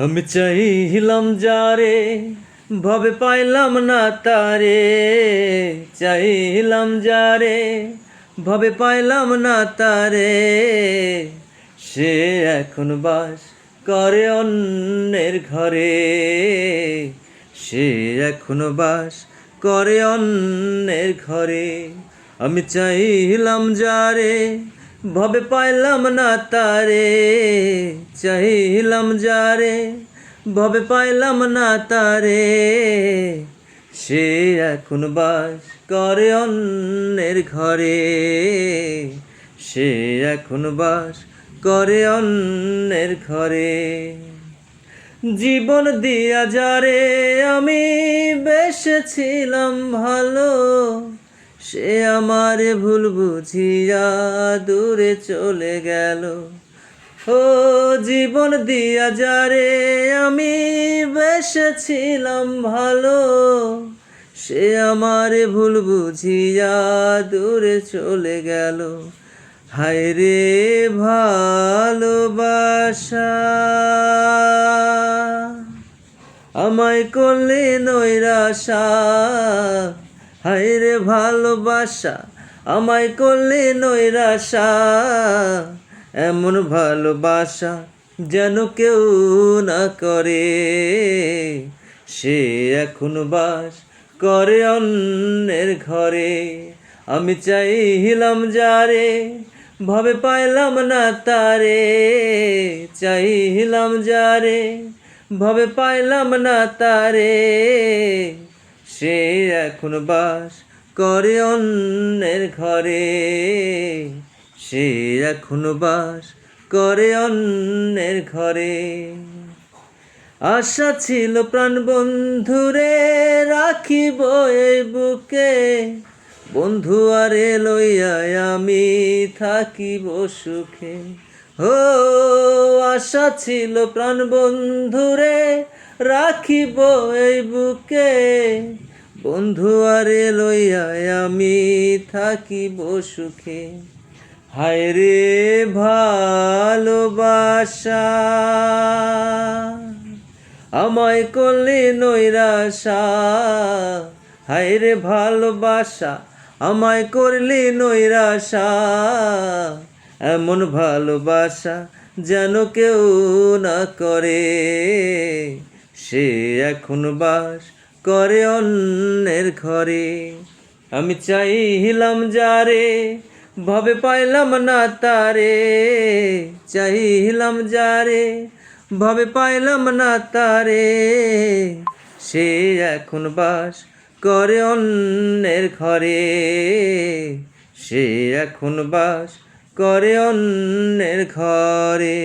আমি চাইলাম যারে ভবে পাইলাম না তারে, চাইলাম যারে ভবে পাইলাম না তারে, সে এখন বাস করে অন্যের ঘরে, সে এখন বাস করে অন্যের ঘরে। আমি চাইলাম যারে ভবে পাইলাম না তারে, চাইলাম যারে ভবে পাইলাম না তারে, সে এখন বাস করে অন্যের ঘরে, সে এখন বাস করে অন্যের ঘরে। জীবন দিয়া যারে আমি বেসেছিলাম ভালো, সে আমারে ভুল বুঝিয়া দূরে চলে গেল। ও জীবন দিয়া যারে আমি বেসেছিলাম ভালো, সে আমারে ভুল বুঝিয়া দূরে চলে গেল। হায় রে ভালোবাসা, আমায় করলে নৈরাশা। হায় রে ভালোবাসা, আমায় করলে নৈরাশা। এমন ভালোবাসা যেন কেউ না করে, সে এখন বাস করে অন্যের ঘরে। আমি চাইলাম যারে ভবে পাইলাম না তারে, চাইলাম যারে ভবে পাইলাম না তারে, সে এখন বাস করে অন্যের ঘরে, সে এখন বাস করে অন্যের ঘরে। আশা ছিল প্রাণ বন্ধুরে রাখিব এই বুকে, বন্ধু আরে লইয়া আমি থাকিব সুখে। ও আশা ছিল প্রাণ বন্ধুরে রাখিব এই বুকে, বন্ধু আরে লইয়া আমি থাকিব সুখে। হায় রে ভালোবাসা, আমায় করলে নৈরাশা। হায় রে ভালোবাসা, আমায় করলে নৈরাশা। এমন ভালোবাসা যেন কেউ না করে, সে এখন বাস করে অন্যের ঘরে। আমি চাইলাম যারে ভবে পাইলাম না তারে, চাইলাম যারে ভবে পাইলাম না তারে, সে এখন বাস করে অন্যের ঘরে, সে এখন বাস করে অন্যের ঘরে।